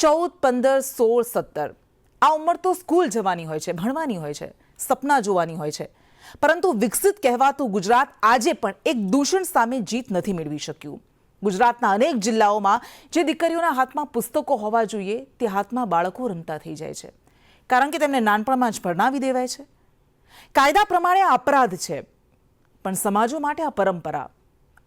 14, 15, 16, 17 આ ઉંમર તો સ્કૂલ જવાની હોય છે, ભણવાની હોય છે, સપના જોવાની હોય છે. પરંતુ વિકસિત કહેવાતું ગુજરાત આજે પણ એક દૂષણ સામે જીત નથી મેળવી શક્યું. ગુજરાતના અનેક જિલ્લાઓમાં જે દીકરીઓના હાથમાં પુસ્તકો હોવા જોઈએ તે હાથમાં બાળકો રમતા થઈ જાય છે, કારણ કે તેમને નાનપણમાં જ ભણાવી દેવાય છે. કાયદા પ્રમાણે આ અપરાધ છે, પણ સમાજો માટે આ પરંપરા.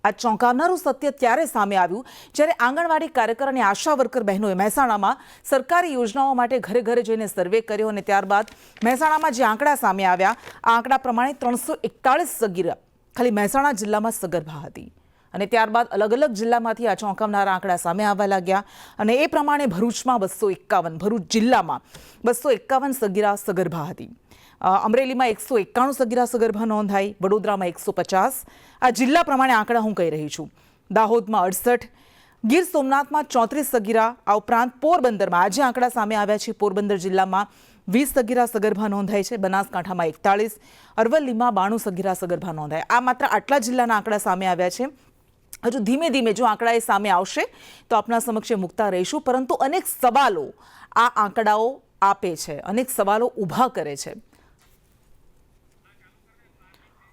આ ચોંકાવનારું સત્ય ત્યારે સામે આવ્યું જ્યારે આંગણવાડી કાર્યકર અને આશા વર્કર બહેનોએ મહેસાણામાં સરકારી યોજનાઓ માટે ઘરે ઘરે જઈને સર્વે કર્યો અને ત્યારબાદ મહેસાણામાં જે આંકડા સામે આવ્યા આ આંકડા પ્રમાણે 341 સગીરા ખાલી મહેસાણા જિલ્લામાં સગર્ભા હતી. અને ત્યારબાદ અલગ અલગ જિલ્લામાંથી આ ચોંકાવનારા આંકડા સામે આવવા લાગ્યા અને એ પ્રમાણે ભરૂચમાં 251, ભરૂચ જિલ્લામાં 251 સગીરા સગર્ભા હતી. અમરેલીમાં 191 સગીરા સગર્ભા નોંધાઈ, વડોદરામાં 150. આ જિલ્લા પ્રમાણે આંકડા હું કહી રહી છું. દાહોદમાં 68, ગીર સોમનાથમાં 34 સગીરા. આ ઉપરાંત પોરબંદરમાં આજે આંકડા સામે આવ્યા છે. પોરબંદર જિલ્લામાં 20 સગીરા સગર્ભા નોંધાઈ છે. બનાસકાંઠામાં 41, અરવલ્લીમાં 92 સગીરા સગર્ભા નોંધાય. આ માત્ર આટલા જિલ્લાના આંકડા સામે આવ્યા છે. હજુ ધીમે ધીમે જો આંકડા એ સામે આવશે તો આપણા સમક્ષે મૂકતા રહીશું, પરંતુ અનેક સવાલો આ આંકડાઓ આપે છે, અનેક સવાલો ઊભા કરે છે.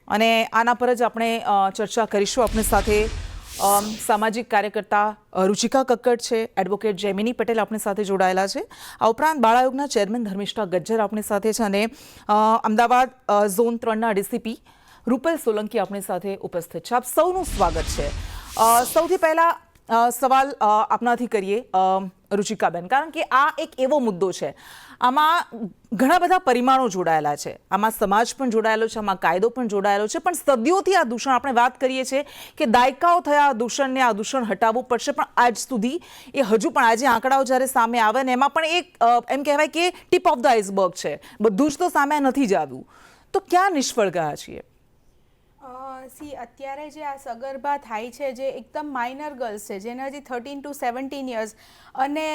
અને આના પર જ આપણે ચર્ચા કરીશું. આપણી સાથે સામાજિક કાર્યકર્તા રુચિકા કક્કડ છે, એડવોકેટ જૈમિની પટેલ આપણી સાથે જોડાયેલા છે. આ ઉપરાંત બાળ આયોગના ચેરમેન ધર્મિષ્ઠા ગજ્જર આપણી સાથે છે અને અમદાવાદ ઝોન 3ના ડીસીપી રૂપલ સોલંકી આપણી સાથે ઉપસ્થિત છે. આપ સૌનું સ્વાગત છે. સૌથી પહેલા સવાલ આપનાથી કરીએ રુચિકાબેન, કારણ કે આ એક એવો મુદ્દો છે, આમાં ઘણા બધા પરિમાણો જોડાયેલા છે. આમાં સમાજ પણ જોડાયેલો છે, આમાં કાયદો પણ જોડાયેલો છે. પણ સદીઓથી આ દૂષણ, આપણે વાત કરીએ છીએ કે દાયકાઓ થયા આ દૂષણને, આ દૂષણ હટાવવું પડશે, પણ આજ સુધી એ હજુ પણ આજે આંકડાઓ જ્યારે સામે આવે ને એમાં પણ એક એમ કહેવાય કે ટીપ ઓફ ધ આઇસબર્ગ છે, બધું જ તો સામે નથી જ આવ્યું. તો ક્યાં નિષ્ફળ ગયા છીએ? અત્યારે જે આ સગર્ભા થાય છે, જે એકદમ માઇનર ગર્લ્સ છે, જેને હજી 13 to 17 યર્સ, અને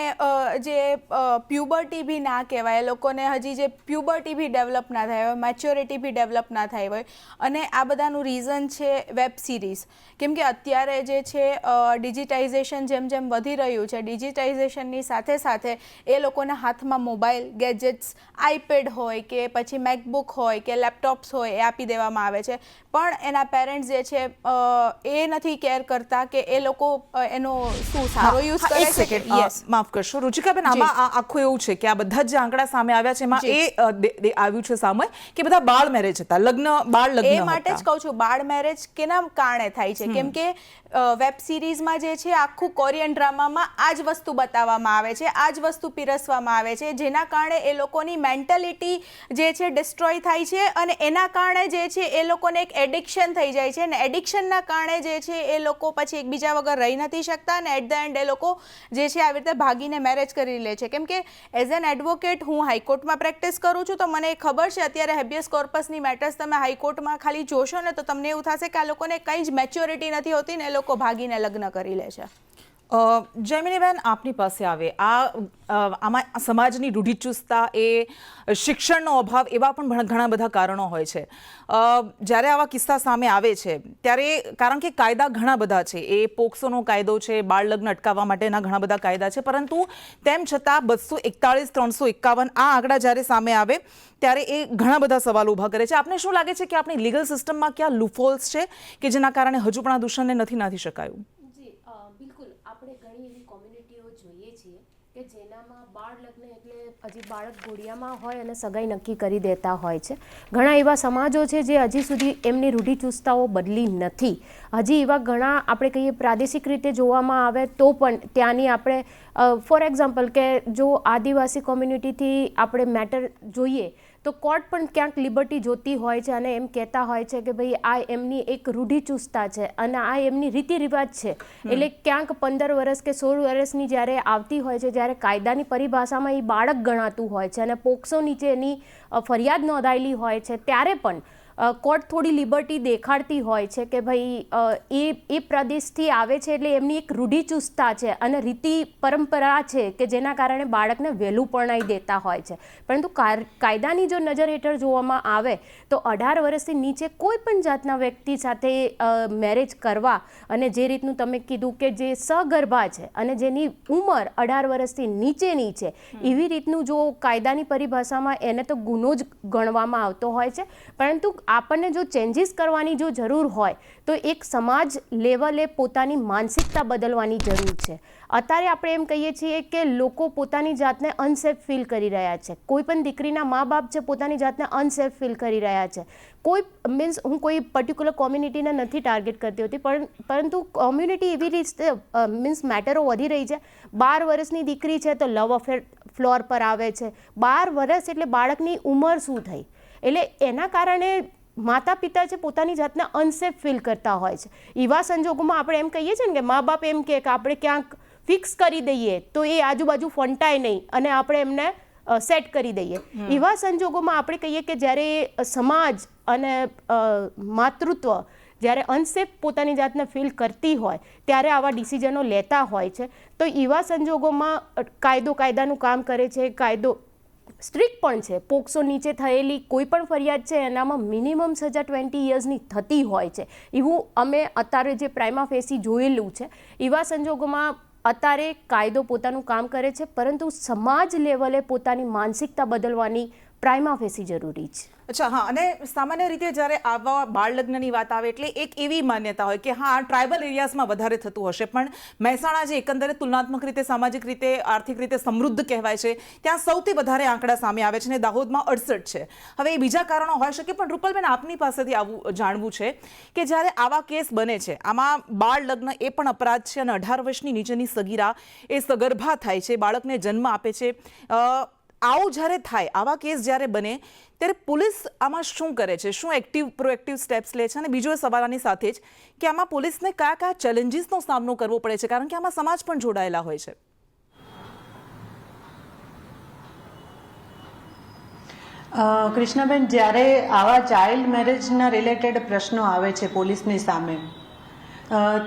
જે પ્યુબર્ટી બી ના કહેવાય, એ લોકોને હજી જે પ્યુબર્ટી બી ડેવલપ ના થાય હોય, મેચ્યોરિટી બી ડેવલપ ના થાય હોય. અને આ બધાનું રીઝન છે વેબ સિરીઝ. કેમ કે અત્યારે જે છે ડિજિટાઇઝેશન જેમ જેમ વધી રહ્યું છે, ડિજિટાઇઝેશનની સાથે સાથે એ લોકોના હાથમાં મોબાઈલ, ગેજેટ્સ, આઈપેડ હોય કે પછી મેકબુક હોય કે લેપટોપ્સ હોય એ આપી દેવામાં આવે છે. પણ એના પેરેન્ટ્સ જે છે એ નથી કેર કરતા કે એ લોકો એનો શું સારો યુઝ કરે છે. માફ કરશો રુચિકાબેન, આમાં આખું એવું છે કે આ બધા જે આંકડા સામે આવ્યા છે એમાં એ આવ્યું છે સામે કે બધા બાળ મેરેજ હતા, બાળ લગ્ન. એ માટે જ કહું છું, બાળ મેરેજ કેના કારણે થાય છે? કેમ કે વેબ સિરીઝમાં જે છે આખું કોરિયન ડ્રામામાં આ જ વસ્તુ બતાવવામાં આવે છે, આ જ વસ્તુ પીરસવામાં આવે છે, જેના કારણે એ લોકોની મેન્ટાલિટી જે છે ડિસ્ટ્રોય થાય છે અને એના કારણે જે છે એ લોકોને એક એડિક્શન થઈ જાય છે. અને એડિક્શનના કારણે જે છે એ લોકો પછી એકબીજા વગર રહી નથી શકતા અને એટ ધ એન્ડ એ લોકો જે છે આવી રીતે ભાગીને મેરેજ કરી લે છે. કેમ કે એઝ એન એડવોકેટ હું હાઈકોર્ટમાં પ્રેક્ટિસ કરું છું, તો મને ખબર છે અત્યારે હેબિયસ કોર્પસની મેટર્સ તમે હાઈકોર્ટમાં ખાલી જોશો ને તો તમને એવું થશે કે આ લોકોને કંઈ જ મેચ્યોરિટી નથી હોતી ને એ લોકો ભાગીને લગ્ન કરી લે છે. જૈમિનીબેન, આપની પાસે આવે આમાં સમાજની રૂઢિચુસ્તતા, એ શિક્ષણનો અભાવ, એવા પણ ઘણા બધા કારણો હોય છે. જ્યારે આવા કિસ્સા સામે આવે છે ત્યારે, કારણ કે કાયદા ઘણા બધા છે, એ પોક્સોનો કાયદો છે, બાળ લગ્ન અટકાવવા માટેના ઘણા બધા કાયદા છે, પરંતુ તેમ છતાં 241, 351 આ આંકડા જ્યારે સામે આવે ત્યારે એ ઘણા બધા સવાલો ઊભા કરે છે. આપને શું લાગે છે કે આપણી લીગલ સિસ્ટમમાં ક્યાં લૂપહોલ્સ છે કે જેના કારણે હજુ પણ આ દૂષણને નથી નાથી શકાયું? બિલકુલ, આપણે ઘણી એવી કોમ્યુનિટીઓ જોઈએ છીએ કે જેનામાં બાળ લગ્ન એટલે હજી બાળક ઘોડિયામાં હોય અને સગાઈ નક્કી કરી દેતા હોય છે. ઘણા એવા સમાજો છે જે હજી સુધી એમની રૂઢિચુસ્તતાઓ બદલી નથી. હજી એવા ઘણા આપણે કહીએ પ્રાદેશિક રીતે જોવામાં આવે તો પણ ત્યાંની આપણે ફોર એક્ઝામ્પલ કે જો આદિવાસી કોમ્યુનિટીથી આપણે મેટર જોઈએ તો કોર્ટ પણ ક્યાંક લિબર્ટી જોતી હોય છે અને એમ કહેતા હોય છે કે ભાઈ આ એમની એક રૂઢિચુસ્તતા છે અને આ એમની રીતિ રિવાજ છે. એટલે ક્યાંક 15 વર્ષ કે 16 વર્ષની જ્યારે આવતી હોય છે, જ્યારે કાયદાની પરિભાષામાં એ બાળક ગણાતું હોય છે અને પોક્સો નીચે એની ફરિયાદ નોંધાયેલી હોય છે, ત્યારે પણ કોર્ટ થોડી લિબર્ટી દેખાડતી હોય છે કે ભાઈ એ પ્રદેશથી આવે છે એટલે એમની એક રૂઢિચુસ્તતા છે અને રીતિ પરંપરા છે કે જેના કારણે બાળકને વહેલું પરણાવી દેતા હોય છે. પરંતુ કાયદાની જો નજર હેઠળ જોવામાં આવે તો 18 વર્ષથી નીચે કોઈ પણ જાતના વ્યક્તિ સાથે મેરેજ કરવા, અને જે રીતનું તમે કીધું કે જે સગર્ભા છે અને જેની ઉંમર 18 વર્ષથી નીચેની છે, એવી રીતનું જો કાયદાની પરિભાષામાં એને તો ગુનો જ ગણવામાં આવતો હોય છે. પરંતુ આપણને જો ચેન્જીસ કરવાની જો જરૂર હોય તો એક સમાજ લેવલે પોતાની માનસિકતા બદલવાની જરૂર છે. અત્યારે આપણે એમ કહીએ છીએ કે લોકો પોતાની જાતને અનસેફ ફીલ કરી રહ્યા છે. કોઈ પણ દીકરીના મા બાપ છે પોતાની જાતને અનસેફ ફીલ કરી રહ્યા છે. હું કોઈ પર્ટિક્યુલર કોમ્યુનિટીને નથી ટાર્ગેટ કરતી હોતી, પરંતુ કોમ્યુનિટી એવી રીતે મેટરો વધી રહી છે. 12 વર્ષની દીકરી છે તો લવ અફેર ફ્લોર પર આવે છે. 12 વર્ષ એટલે બાળકની ઉંમર શું થઈ? એટલે એના કારણે માતા પિતા છે પોતાની જાતને અનસેફ ફીલ કરતા હોય છે. એવા સંજોગોમાં આપણે એમ કહીએ છીએ ને કે મા બાપ એમ કે આપણે ક્યાંક ફિક્સ કરી દઈએ તો એ આજુબાજુ ફંટાય નહીં અને આપણે એમને સેટ કરી દઈએ. એવા સંજોગોમાં આપણે કહીએ કે જ્યારે સમાજ અને માતૃત્વ જ્યારે અનસેફ પોતાની જાતને ફીલ કરતી હોય ત્યારે આવા ડિસિઝનો લેતા હોય છે. તો એવા સંજોગોમાં કાયદાનું કામ કરે છે. કાયદો સ્ટ્રિક્ટ પણ છે. પોક્સો નીચે થયેલી કોઈ પણ ફરિયાદ છે એનામાં મિનિમમ સજા 20 યર્સની થતી હોય છે. એવું અમે અત્યારે જે પ્રાઇમા ફેસી જોયેલું છે. એવા સંજોગોમાં અત્યારે કાયદો પોતાનું કામ કરે છે, પરંતુ સમાજ લેવલે પોતાની માનસિકતા બદલવાની પ્રાઇમા ફેસી જરૂરી છે. અચ્છા, હા. અને સામાન્ય રીતે જ્યારે આવા બાળ લગ્નની વાત આવે એટલે એક એવી માન્યતા હોય કે હા, ટ્રાઇબલ એરિયાઝમાં વધારે થતું હશે, પણ મહેસાણા જે એકંદરે તુલનાત્મક રીતે સામાજિક રીતે આર્થિક રીતે સમૃદ્ધ કહેવાય છે, ત્યાં સૌથી વધારે આંકડા સામે આવે છે અને દાહોદમાં 68 છે. હવે એ બીજા કારણો હોઈ શકે, પણ રૂપલબેન આપની પાસેથી આવું જાણવું છે કે જ્યારે આવા કેસ બને છે, આમાં બાળ લગ્ન એ પણ અપરાધ છે અને 18 વર્ષની નીચેની સગીરા એ સગર્ભા થાય છે, બાળકને જન્મ આપે છે. આવું જ્યારે થાય, આવા કેસ જ્યારે બને ત્યારે પોલીસ આમાં શું કરે છે? શું પ્રોએક્ટિવ સ્ટેપ્સ લે છે? અને બીજો સવાલ આની સાથે જ કે આમાં પોલીસને કયા ચેલેન્જીસનો સામનો કરવો પડે છે, કારણ કે આમાં સમાજ પણ જોડાયેલા હોય છે. કૃષ્ણાબેન, જ્યારે આવા ચાઇલ્ડ મેરેજના રિલેટેડ પ્રશ્નો આવે છે પોલીસની સામે,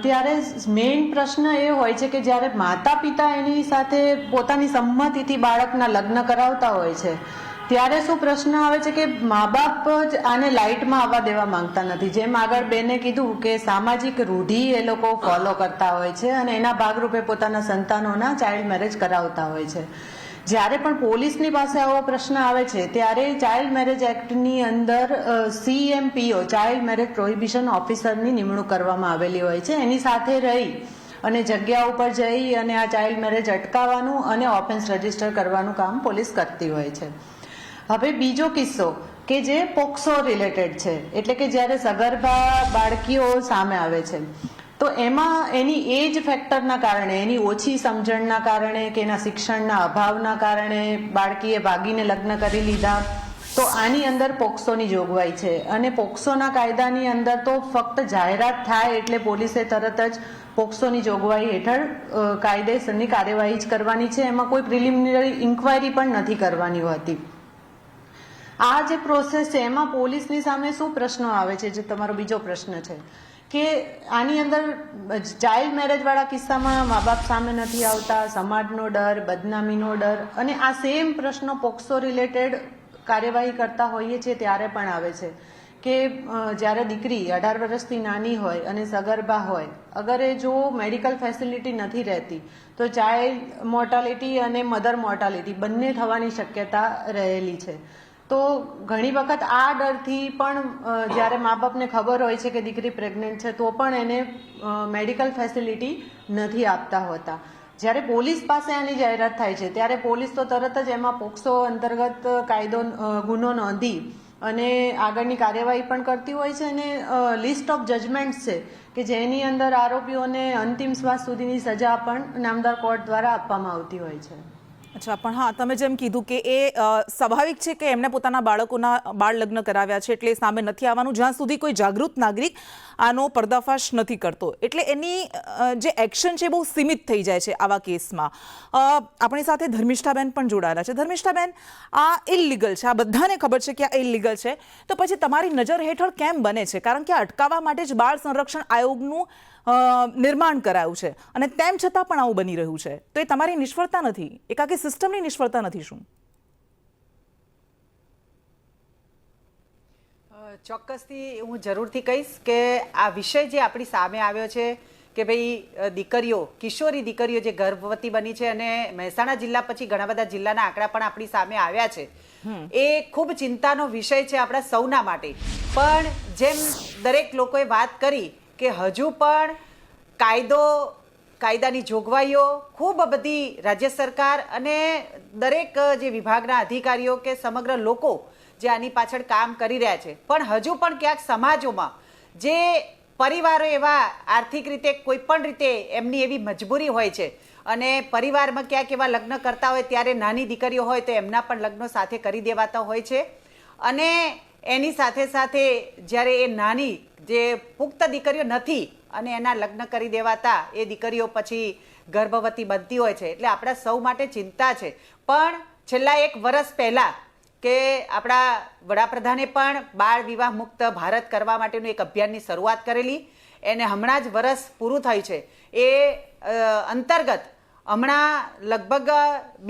ત્યારે મેઇન પ્રશ્ન એ હોય છે કે જ્યારે માતા પિતા એની સાથે પોતાની સંમતિથી બાળકના લગ્ન કરાવતા હોય છે, ત્યારે શું પ્રશ્ન આવે છે કે મા બાપ જ આને લાઇટમાં આવવા દેવા માંગતા નથી. જેમ આગળ બેને કીધું કે સામાજિક રૂઢિ એ લોકો ફોલો કરતા હોય છે અને એના ભાગરૂપે પોતાના સંતાનોના ચાઇલ્ડ મેરેજ કરાવતા હોય છે. જ્યારે પણ પોલીસની પાસે આવો પ્રશ્ન આવે છે ત્યારે ચાઇલ્ડ મેરેજ એક્ટની અંદર CMPO ચાઇલ્ડ મેરેજ પ્રોહિબિશન ઓફિસરની નિમણૂક કરવામાં આવેલી હોય છે. એની સાથે રહી અને જગ્યા ઉપર જઈ અને આ ચાઇલ્ડ મેરેજ અટકાવવાનું અને ઓફેન્સ રજીસ્ટર કરવાનું કામ પોલીસ કરતી હોય છે. હવે બીજો કિસ્સો કે જે પોક્સો રિલેટેડ છે, એટલે કે જ્યારે સગર્ભા બાળકીઓ સામે આવે છે તો એમાં એની એજ ફેક્ટરના કારણે, એની ઓછી સમજણના કારણે કે એના શિક્ષણના અભાવના કારણે બાળકીએ ભાગીને લગ્ન કરી લીધા, તો આની અંદર પોક્સોની જોગવાઈ છે. અને પોક્સોના કાયદાની અંદર તો ફક્ત જાહેરાત થાય એટલે પોલીસે તરત જ પોક્સોની જોગવાઈ હેઠળ કાયદેસરની કાર્યવાહી જ કરવાની છે. એમાં કોઈ પ્રિલિમિનરી ઇન્ક્વાયરી પણ નથી કરવાની હોતી. આ જે પ્રોસેસ છે એમાં પોલીસની સામે શું પ્રશ્નો આવે છે, જે તમારો બીજો પ્રશ્ન છે કે આની અંદર ચાઇલ્ડ મેરેજ વાળા કિસ્સામાં મા બાપ સામે નથી આવતા, સમાજનો ડર, બદનામીનો ડર, અને આ સેમ પ્રશ્નો પોક્સો રિલેટેડ કાર્યવાહી કરતા હોઈએ છીએ ત્યારે પણ આવે છે કે જ્યારે દીકરી 18 વર્ષથી નાની હોય અને સગર્ભા હોય, અગર એ જો મેડિકલ ફેસિલિટી નથી રહેતી તો ચાઇલ્ડ મોર્ટાલિટી અને મધર મોર્ટાલિટી બંને થવાની શક્યતા રહેલી છે. તો ઘણી વખત આ ડરથી પણ જ્યારે મા બાપને ખબર હોય છે કે દીકરી પ્રેગ્નન્ટ છે તો પણ એને મેડિકલ ફેસિલિટી નથી આપતા હોતા. જ્યારે પોલીસ પાસે આની જાહેરાત થાય છે ત્યારે પોલીસ તો તરત જ એમાં પોક્સો અંતર્ગત ગુનો નોંધી અને આગળની કાર્યવાહી પણ કરતી હોય છે. અને લિસ્ટ ઓફ જજમેન્ટ્સ છે કે જેની અંદર આરોપીઓને અંતિમ શ્વાસ સુધીની સજા પણ નામદાર કોર્ટ દ્વારા આપવામાં આવતી હોય છે. અચ્છા, પણ હા, તમે જેમ કીધું કે એ સ્વાભાવિક છે કે એમને પોતાના બાળકોના બાળ લગ્ન કરાવ્યા છે, એટલે સામે નથી આવવાનું જ્યાં સુધી કોઈ જાગૃત નાગરિક આનો પર્દાફાશ નથી કરતો. એટલે એની જે એક્શન છે બહુ સીમિત થઈ જાય છે આવા કેસમાં. આપણી સાથે ધર્મિષ્ઠાબેન પણ જોડાયેલા છે. ધર્મિષ્ઠાબેન, આ ઇલીગલ છે, આ બધાને ખબર છે કે આ ઇલીગલ છે, તો પછી તમારી નજર હેઠળ કેમ બને છે? કારણ કે આ અટકાવવા માટે જ બાળ સંરક્ષણ આયોગનું નિર્માણ કરાયું છે અને તેમ છતાં પણ આવું બની રહ્યું છે. તો એ તમારી નિષ્ફળતા નથી, એક આખી સિસ્ટમની નિષ્ફળતા નથી શું? ચોક્કસથી હું જરૂરથી કહીશ કે આ વિષય જે આપણી સામે આવ્યો છે કે ભાઈ દીકરીઓ, કિશોરી દીકરીઓ જે ગર્ભવતી બની છે, અને મહેસાણા જિલ્લા પછી ઘણા બધા જિલ્લાના આંકડા પણ આપણી સામે આવ્યા છે, એ ખૂબ ચિંતાનો વિષય છે આપણા સૌના માટે. પણ જેમ દરેક લોકોએ વાત કરી કે હજુ પણ કાયદાની જોગવાઈઓ ખૂબ બધી રાજ્ય સરકાર અને દરેક જે વિભાગના અધિકારીઓ કે સમગ્ર લોકો જે આની પાછળ કામ કરી રહ્યા છે, પણ હજુ પણ ક્યાંક સમાજોમાં જે પરિવારો એવા આર્થિક રીતે કોઈ પણ રીતે એમની એવી મજબૂરી હોય છે અને પરિવારમાં ક્યાંક એવા લગ્ન કરતા હોય ત્યારે નાની દીકરીઓ હોય તો એમના પણ લગ્નો સાથે કરી દેવાતા હોય છે. અને એની સાથે સાથે જ્યારે એ નાની જે પુખ્ત દીકરીઓ નથી અને એના લગ્ન કરી દેવાતા એ દીકરીઓ પછી ગર્ભવતી બનતી હોય છે, એટલે આપણા સૌ માટે ચિંતા છે. પણ છેલ્લા 1 વર્ષ પહેલાં કે આપણા વડાપ્રધાને પણ બાળ વિવાહ મુક્ત ભારત કરવા માટેનું એક અભિયાનની શરૂઆત કરેલી, એને હમણાં જ વર્ષ પૂરું થયું છે. એ અંતર્ગત હમણાં લગભગ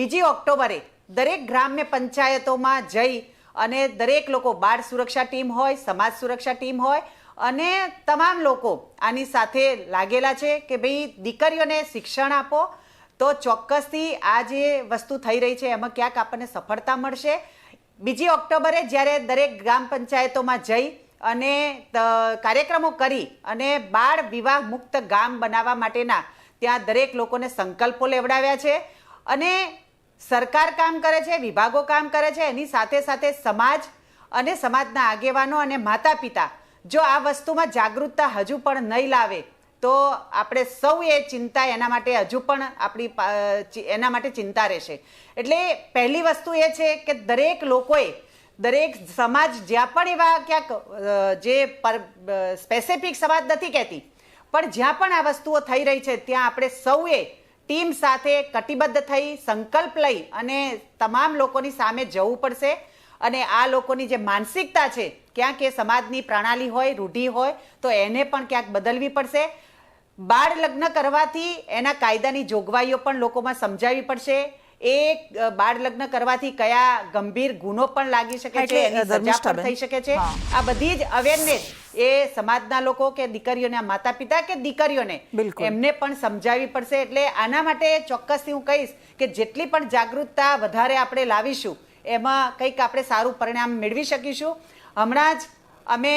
2 ઓક્ટોબરે દરેક ગ્રામ્ય પંચાયતોમાં જઈ અને દરેક લોકો, બાળ સુરક્ષા ટીમ હોય, સમાજ સુરક્ષા ટીમ હોય, અને તમામ લોકો આની સાથે લાગેલા છે કે ભાઈ દીકરીઓને શિક્ષણ આપો તો ચોક્કસથી આ જે વસ્તુ થઈ રહી છે એમાં ક્યાંક આપણને સફળતા મળશે. 2 ઓક્ટોબરે જ્યારે દરેક ગ્રામ પંચાયતોમાં જઈ અને કાર્યક્રમો કરી અને બાળ વિવાહ મુક્ત ગામ બનાવવા માટેના ત્યાં દરેક લોકોને સંકલ્પો લેવડાવ્યા છે. અને સરકાર કામ કરે છે, વિભાગો કામ કરે છે, એની સાથે સાથે સમાજ અને સમાજના આગેવાનો અને માતા પિતા જો આ વસ્તુમાં જાગૃતતા હજુ પણ નહીં લાવે તો આપણે સૌ એ ચિંતા એના માટે હજુ પણ આપણી એના માટે ચિંતા રહેશે. એટલે પહેલી વસ્તુ એ છે કે દરેક લોકોએ, દરેક સમાજ, જ્યાં પણ એવા ક્યાંક જે સ્પેસિફિક સમાજ નથી કહેતી, પણ જ્યાં પણ આ વસ્તુઓ થઈ રહી છે ત્યાં આપણે સૌએ ટીમ સાથે કટિબદ્ધ થઈ સંકલ્પ લઈ અને તમામ લોકોની સામે જવું પડશે. અને આ લોકોની જે માનસિકતા છે, ક્યાંક એ સમાજની પ્રણાલી હોય, રૂઢિ હોય, તો એને પણ ક્યાંક બદલવી પડશે. બાળ લગ્ન કરવાથી એના કાયદાની જોગવાઈઓ પણ લોકોમાં સમજાવવી પડશે. એ બાળ લગ્ન કરવાથી કયા ગંભીર ગુનો પણ લાગી શકે છે, એની સજા પણ થઈ શકે છે. આ બધી જ અવેરનેસ એ સમાજના લોકો કે દીકરીઓના માતા પિતા કે દીકરીઓને એમને પણ સમજાવવી પડશે. એટલે આના માટે ચોક્કસથી હું કહીશ કે જેટલી પણ જાગૃતતા વધારે આપણે લાવીશું એમાં કંઈક આપણે સારું પરિણામ મેળવી શકીશું. હમણાં જ અમે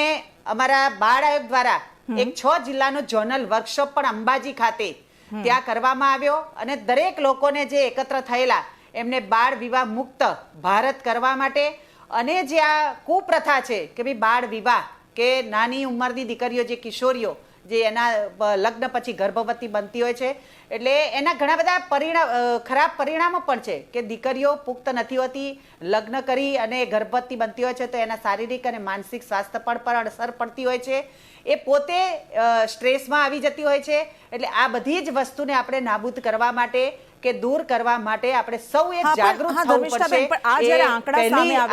અમારા બાળ આયોગ દ્વારા એક 6 જિલ્લાનો ઝોનલ વર્કશોપ પણ અંબાજી ખાતે ત્યાં કરવામાં આવ્યો અને દરેક લોકોને જે એકત્ર થયેલા એમને બાળ વિવાહ મુક્ત ભારત કરવા માટે, અને જે આ કુપ્રથા છે કે ભાઈ બાળ વિવાહ કે નાની ઉંમરની દીકરીઓ, જે કિશોરીઓ જે એના લગ્ન પછી ગર્ભવતી બનતી હોય છે, એટલે એના ઘણા બધા ખરાબ પરિણામો પણ છે કે દીકરીઓ પુખ્ત નથી હોતી, લગ્ન કરી અને ગર્ભવતી બનતી હોય છે તો એના શારીરિક અને માનસિક સ્વાસ્થ્ય પર અસર પડતી હોય છે. એ પોતે સ્ટ્રેસમાં આવી જતી હોય છે. એટલે આ બધી જ વસ્તુને આપણે નાબૂદ કરવા માટે કે દૂર કરવા માટે આપણે સૌએ જાગૃત થવું પડશે.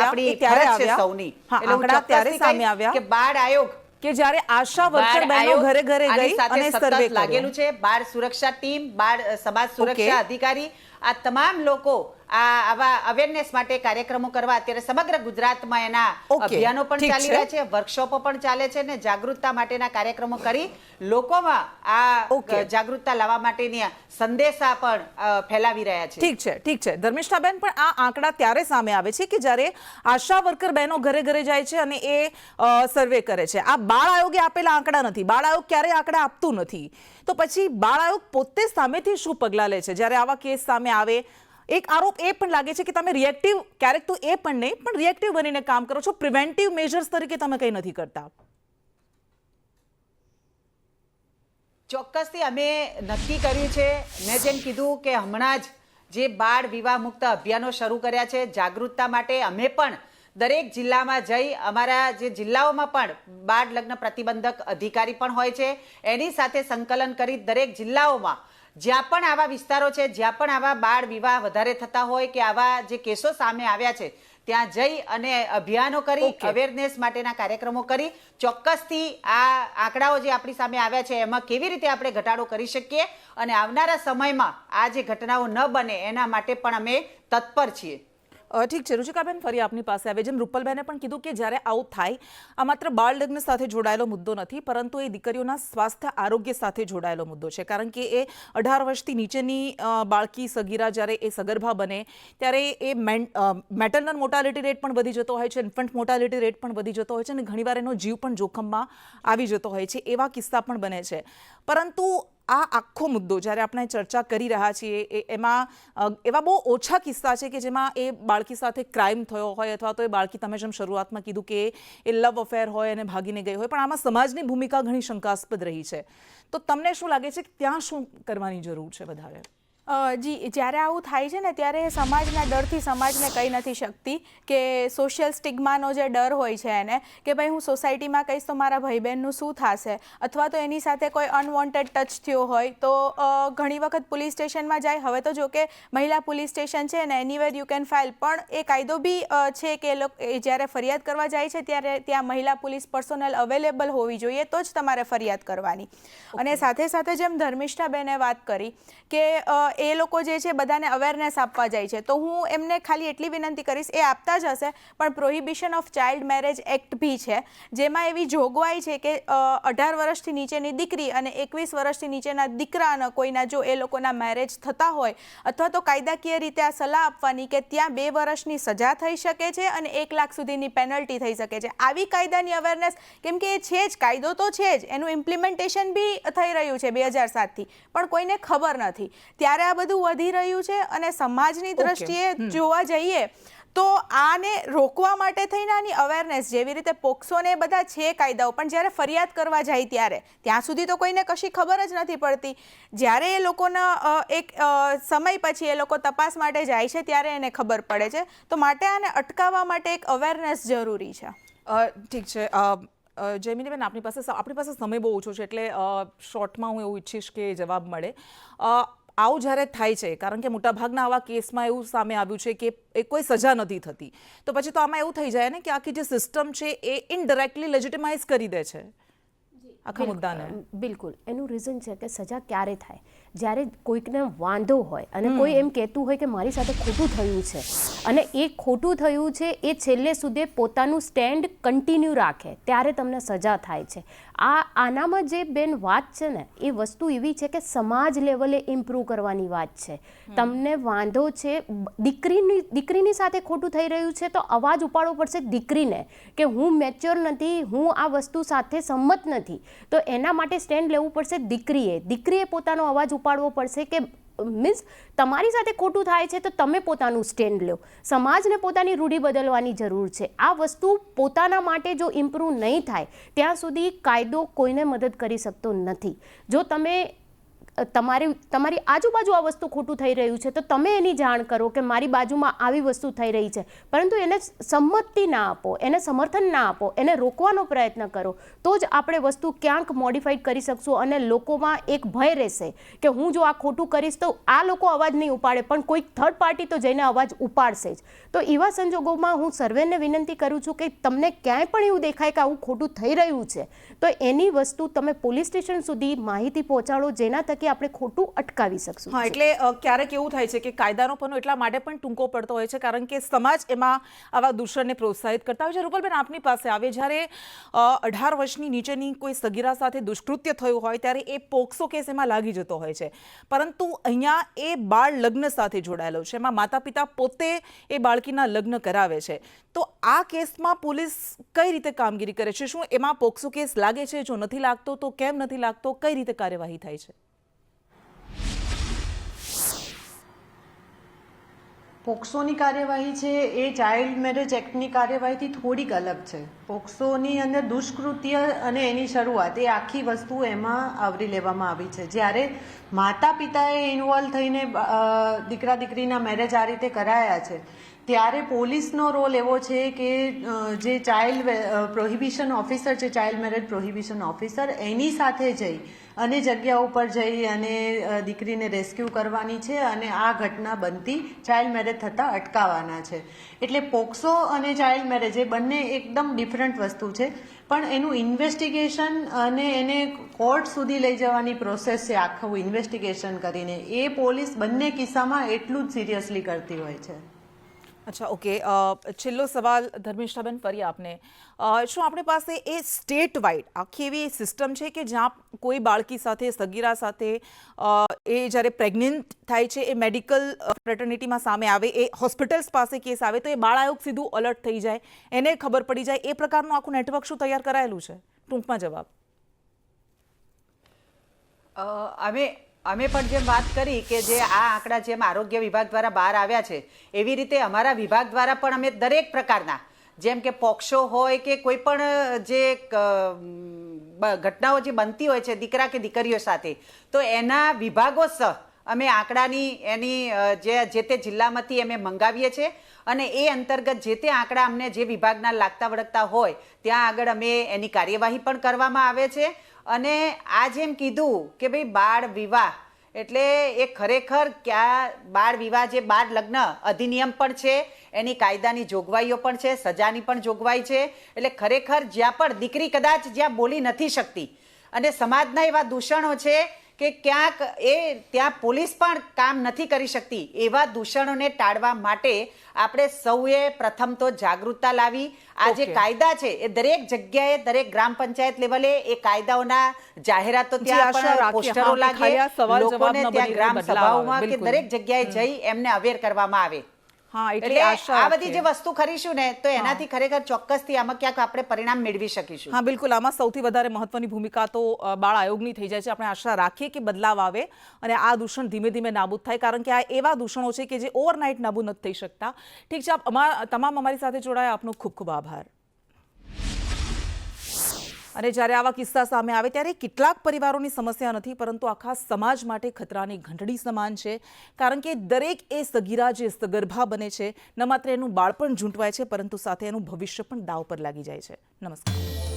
આપણી ફરજ છે સૌની. એટલે હું ચોક્કસથી કહીશ કે બાળ આયોગ કે જ્યારે આશા વર્કર બહેનો ઘરે ઘરે ગઈ અને સર્વે લાગેલું છે, બાળ સુરક્ષા ટીમ, બાળ સમાજ સુરક્ષા અધિકારી, આ તમામ લોકો આવા અવેરનેસ માટે કાર્યક્રમો કરવા અત્યારે સમગ્ર ગુજરાતમાં એના અભિયાનો પણ ચાલી રહ્યા છે, વર્કશોપો પણ ચાલે છે અને જાગૃતતા માટેના કાર્યક્રમો કરી લોકોમાં આ જાગૃતતા લાવવા માટેની સંદેશા પણ ફેલાવી રહ્યા છે. ઠીક છે ધર્મિષ્ઠાબેન, પણ આ આંકડા ત્યારે સામે આવે છે કે જ્યારે આશા વર્કર બહેનો ઘરે ઘરે જાય છે અને એ સર્વે કરે છે. આ બાળ આયોગે આપેલા આંકડા નથી. બાળ આયોગ ક્યારેય આંકડા આપતું નથી. તો પછી બાળ આયોગ પોતે સામેથી શું પગલાં લે છે જ્યારે આવા કેસ સામે આવે? એક આરોપ એ પણ લાગે છે કે તમે રિએક્ટિવ, ક્યારેક તો એ પણ નહીં પણ રિએક્ટિવ બનીને કામ કરો છો, પ્રિવેન્ટિવ મેજર્સ તરીકે તમે કંઈ નથી કરતા. ચોક્કસથી અમે નક્કી કર્યું છે, મેં જેમ કીધું કે હમણાં જ જે બાળ વિવાહ મુક્ત અભિયાનો શરૂ કર્યા છે જાગૃતતા માટે, અમે પણ દરેક જિલ્લામાં જઈ અમારા જે જિલ્લાઓમાં પણ બાળ લગ્ન પ્રતિબંધક અધિકારી પણ હોય છે એની સાથે સંકલન કરી દરેક જિલ્લાઓમાં જ્યાં પણ આવા વિસ્તારો છે, જ્યાં પણ આવા બાળ વિવાહ વધારે થતા હોય કે આવા જે કેસો સામે આવ્યા છે ત્યાં જઈ અને અભિયાનો કરી, અવેરનેસ માટેના કાર્યક્રમો કરી ચોક્કસથી આ આંકડાઓ જે આપણી સામે આવ્યા છે એમાં કેવી રીતે આપણે ઘટાડો કરી શકીએ અને આવનારા સમયમાં આ જે ઘટનાઓ ન બને એના માટે પણ અમે તત્પર છીએ. ઠીક છે રુચિકાબેન, ફરી આપની પાસે આવે. જેમ રૂપલબેને પણ કીધું કે જ્યારે આવું થાય, આ માત્ર બાળ લગ્ન સાથે જોડાયેલો મુદ્દો નથી, પરંતુ એ દીકરીઓના સ્વાસ્થ્ય આરોગ્ય સાથે જોડાયેલો મુદ્દો છે. કારણ કે એ 18 વર્ષથી નીચેની બાળકી સગીરા જ્યારે એ સગર્ભા બને ત્યારે એ મેટર્નલ મોર્ટાલિટી રેટ પણ વધી જતો હોય છે, ઇન્ફન્ટ મોર્ટાલિટી રેટ પણ વધી જતો હોય છે અને ઘણીવાર એનો જીવ પણ જોખમમાં આવી જતો હોય છે. એવા કિસ્સા પણ બને છે. પરંતુ આ આખો મુદ્દો જ્યારે આપણે ચર્ચા કરી રહ્યા છીએ એમાં એવા બહુ ઓછા કિસ્સા છે કે જેમાં એ બાળકી સાથે ક્રાઇમ થયો હોય અથવા તો એ બાળકી, તમે જેમ શરૂઆતમાં કીધું કે એ લવ અફેર હોય અને ભાગીને ગઈ હોય, પણ આમાં સમાજની ભૂમિકા ઘણી શંકાસ્પદ રહી છે. તો તમને શું લાગે છે કે ત્યાં શું કરવાની જરૂર છે વધારે? જી, જ્યારે આવું થાય છે ને ત્યારે સમાજના ડરથી સમાજને કહી નથી શકતી કે સોશિયલ સ્ટિગ્માનો જે ડર હોય છે એને કે ભાઈ હું સોસાયટીમાં કહીશ તો મારા ભાઈ બહેનનું શું થશે, અથવા તો એની સાથે કોઈ અનવોન્ટેડ ટચ થયો હોય તો ઘણી વખત પોલીસ સ્ટેશનમાં જાય. હવે તો જો કે મહિલા પોલીસ સ્ટેશન છે ને એનીવેર યુ કેન ફાઇલ, પણ એ કાયદો બી છે કે જ્યારે ફરિયાદ કરવા જાય છે ત્યારે ત્યાં મહિલા પોલીસ પર્સોનલ અવેલેબલ હોવી જોઈએ તો જ તમારે ફરિયાદ કરવાની. અને સાથે સાથે જેમ ધર્મિષ્ઠાબેને વાત કરી કે એ લોકો જે છે બધાને અવેરનેસ આપવા જાય છે, તો હું એમને ખાલી એટલી વિનંતી કરીશ, એ આપતા જ હશે પણ prohibition of child marriage act બી છે જેમાં એવી જોગવાઈ છે કે 18 વર્ષથી નીચેની દીકરી અને 21 વર્ષથી નીચેના દીકરાના કોઈના જો એ લોકોના મેરેજ થતા હોય અથવા તો કાયદાકીય રીતે આ સલાહ આપવાની કે ત્યાં 2 વર્ષની સજા થઈ શકે છે અને 1 લાખ સુધીની પેનલ્ટી થઈ શકે છે. આવી કાયદાની અવેરનેસ, કેમ કે એ છે જ, કાયદો તો છે જ, એનું ઇમ્પ્લિમેન્ટેશન બી થઈ રહ્યું છે 2007થી, પણ કોઈને ખબર નથી. ત્યારે આ બધું વધી રહ્યું છે અને સમાજની દ્રષ્ટિએ જોવા જઈએ તો આને રોકવા માટે થઈને આની અવેરનેસ, જેવી રીતે પોક્સોને બધા છે કાયદાઓ, પણ જ્યારે ફરિયાદ કરવા જાય ત્યારે ત્યાં સુધી તો કોઈને કશી ખબર જ નથી પડતી. જ્યારે એ લોકોના એક સમય પછી એ લોકો તપાસ માટે જાય છે ત્યારે એને ખબર પડે છે. તો માટે આને અટકાવવા માટે એક અવેરનેસ જરૂરી છે. ઠીક છે જયમિનીબેન, આપણી પાસે સમય બહુ ઓછો છે એટલે શોર્ટમાં હું એવું ઈચ્છીશ કે જવાબ મળે. આવું જ્યારે થાય છે, કારણ કે મોટાભાગના આવા કેસમાં એવું સામે આવ્યું છે કે એ કોઈ સજા નથી થતી, તો પછી તો આમાં એવું થઈ જાય ને કે આખી જે સિસ્ટમ છે એ ઇનડાયરેક્ટલી લેજિટિમાઇઝ કરી દે છે આખા મુદ્દાને. બિલકુલ, એનું રીઝન છે કે સજા ક્યારે થાય? જ્યારે કોઈકને વાંધો હોય અને કોઈ એમ કહેતું હોય કે મારી સાથે ખોટું થયું છે અને એ ખોટું થયું છે એ છેલ્લે સુધી પોતાનું સ્ટેન્ડ કન્ટિન્યુ રાખે ત્યારે તમને સજા થાય છે. આનામાં જે બેન વાત છે ને એ વસ્તુ એવી છે કે સમાજ લેવલે ઇમ્પ્રૂવ કરવાની વાત છે. તમને વાંધો છે, દીકરીની સાથે ખોટું થઈ રહ્યું છે તો અવાજ ઉપાડવો પડશે દીકરીને કે હું મેચ્યોર નથી, હું આ વસ્તુ સાથે સંમત નથી, તો એના માટે સ્ટેન્ડ લેવું પડશે દીકરીએ પોતાનો અવાજ ઉપાડવો પડશે કે મીન્સ તમારી સાથે ખોટું થાય છે તો તમે પોતાનું સ્ટેન્ડ લો. સમાજને પોતાની રૂઢિ બદલવાની જરૂર છે. આ વસ્તુ પોતાના માટે જો ઇમ્પ્રૂવ નહીં થાય ત્યાં સુધી કાયદો કોઈને મદદ કરી શકતો નથી. જો તમે તમારી આજુબાજુ આ વસ્તુ ખોટું થઈ રહ્યું છે તો તમે એની જાણ કરો કે મારી બાજુમાં આવી વસ્તુ થઈ રહી છે, પરંતુ એને સંમતિ ના આપો, એને સમર્થન ના આપો, એને રોકવાનો પ્રયત્ન કરો, તો જ આપણે વસ્તુ ક્યાંક મોડિફાઈડ કરી શકશું અને લોકોમાં એક ભય રહેશે કે હું જો આ ખોટું કરીશ તો આ લોકો અવાજ નહીં ઉપાડે પણ કોઈ થર્ડ પાર્ટી તો જઈને અવાજ ઉપાડશે જ. તો એવા સંજોગોમાં હું સર્વેને વિનંતી કરું છું કે તમને ક્યાંય પણ એવું દેખાય કે આવું ખોટું થઈ રહ્યું છે તો એની વસ્તુ તમે પોલીસ સ્ટેશન સુધી માહિતી પહોંચાડો, જેના થકી આપણે ખોટું અટકાવી શકશું. હા, એટલે ક્યારેક એવું થાય છે કે કાયદાનો પન્નો એટલા માટે પણ ટૂંકો પડતો હોય છે કારણ કે સમાજ એમાં આવા દૂષણને પ્રોત્સાહિત કરતા હોય છે. રૂપલબેન, આપની પાસે આવે, જ્યારે 18 વર્ષની નીચેની કોઈ સગીરા સાથે દુષ્કૃત્ય થયું હોય ત્યારે એ પોક્સો કેસ એમાં લાગી જતો હોય છે, પરંતુ અહીંયા એ બાળ લગ્ન સાથે જોડાયેલો છે, એમાં માતા પિતા પોતે એ બાળકીના લગ્ન કરાવે છે. તો આ કેસમાં પોલીસ કઈ રીતે કામગીરી કરે છે? શું એમાં પોક્સો કેસ લાગે છે? જો નથી લાગતો તો કેમ નથી લાગતો? કઈ રીતે કાર્યવાહી થાય છે? પોક્સોની કાર્યવાહી છે એ ચાઇલ્ડ મેરેજ એક્ટની કાર્યવાહીથી થોડીક અલગ છે. પોક્સોની અંદર દુષ્કૃત્ય અને એની શરૂઆત એ આખી વસ્તુ એમાં આવરી લેવામાં આવી છે. જ્યારે માતા પિતાએ ઇન્વોલ્વ થઈને દીકરા દીકરીના મેરેજ આ રીતે કરાયા છે ત્યારે પોલીસનો રોલ એવો છે કે જે ચાઇલ્ડ પ્રોહિબિશન ઓફિસર છે, ચાઇલ્ડ મેરેજ પ્રોહિબિશન ઓફિસર, એની સાથે જઈ અને જગ્યા ઉપર જઈ અને દીકરીને રેસ્ક્યુ કરવાની છે અને આ ઘટના બનતી ચાઇલ્ડ મેરેજ થતાં અટકાવવાના છે. એટલે પોક્સો અને ચાઇલ્ડ મેરેજ એ બંને એકદમ ડિફરન્ટ વસ્તુ છે, પણ એનું ઇન્વેસ્ટિગેશન અને એને કોર્ટ સુધી લઈ જવાની પ્રોસેસ છે, આખું ઇન્વેસ્ટિગેશન કરીને એ પોલીસ બંને કિસ્સામાં એટલું જ સિરિયસલી કરતી હોય છે. અચ્છા, ઓકે. છેલ્લો સવાલ ધર્મિષ્ઠાબેન ફરી આપને. શું આપણી પાસે એ સ્ટેટ વાઇડ આખી એવી સિસ્ટમ છે કે જ્યાં કોઈ બાળકી સાથે, સગીરા સાથે એ જ્યારે પ્રેગ્નન્ટ થાય છે એ મેડિકલ ફ્રેટર્નિટીમાં સામે આવે, એ હોસ્પિટલ્સ પાસે કેસ આવે તો એ બાળ આયોગ સીધું અલર્ટ થઈ જાય, એને ખબર પડી જાય, એ પ્રકારનું આખું નેટવર્ક શું તૈયાર કરાયેલું છે? ટૂંકમાં જવાબ. અમે પણ જેમ વાત કરી કે જે આ આંકડા જેમ આરોગ્ય વિભાગ દ્વારા બહાર આવ્યા છે એવી રીતે અમારા વિભાગ દ્વારા પણ અમે દરેક પ્રકારના, જેમ કે પોક્સો હોય કે કોઈ પણ જે ઘટનાઓ જે બનતી હોય છે દીકરા કે દીકરીઓ સાથે, તો એના વિભાગો સહ અમે આંકડાની એની જે તે જિલ્લામાંથી અમે મંગાવીએ છીએ અને એ અંતર્ગત જે તે આંકડા અમને જે વિભાગના લાગતા વળગતા હોય ત્યાં આગળ અમે એની કાર્યવાહી પણ કરવામાં આવે છે. અને આ જેમ કીધું કે ભાઈ બાળ વિવાહ એટલે એ ખરેખર ક્યાં બાળ વિવાહ જે બાળ લગ્ન અધિનિયમ પણ છે, એની કાયદાની જોગવાઈઓ પણ છે, સજાની પણ જોગવાઈ છે. એટલે ખરેખર જ્યાં પણ દીકરી કદાચ જ્યાં બોલી નથી શકતી અને સમાજના એવા દૂષણો છે કે ક્યાંક ત્યાં પોલીસ પણ કામ નથી કરી શકતી, એવા દૂષણોને ટાળવા માટે આપણે સૌએ પ્રથમ તો જાગૃતતા લાવી. આ જે કાયદા છે એ દરેક જગ્યાએ, દરેક ગ્રામ પંચાયત લેવલે એ કાયદાઓના જાહેરાતો ત્યાં પણ પોસ્ટરો લાગે, લોકોને ત્યાં ગ્રામ સભાઓમાં કે દરેક જગ્યાએ જઈ એમને અવેર કરવામાં આવે. હા, એટલે આ બધી જે વસ્તુ કરીશું ને તો એનાથી ખરેખર ચોક્કસથી આમાં ક્યાંક આપણે પરિણામ મેળવી શકીશું. હા, બિલકુલ. આમાં સૌથી વધારે મહત્વની ભૂમિકા તો બાળ આયોગની થઈ જાય છે. આપણે આશા રાખીએ કે બદલાવ આવે અને આ દૂષણ ધીમે ધીમે નાબૂદ થાય, કારણ કે આ એવા દૂષણો છે કે જે ઓવરનાઇટ નાબૂદ નથી થઈ શકતા. ઠીક છે, તમામ અમારી સાથે જોડાયા, આપનો ખૂબ ખૂબ આભાર. અને જ્યારે આવા કિસ્સા સામે આવે ત્યારે કેટલાક પરિવારોની સમસ્યા નથી, પરંતુ આખા સમાજ માટે ખતરાની ઘંટડી સમાન છે, કારણ કે દરેક એ સગીરા જે સગર્ભા બને છે, ન માત્ર એનું બાળપણ ઝૂંટવાય છે પરંતુ સાથે એનું ભવિષ્ય પણ દાવ પર લાગી જાય છે. નમસ્કાર.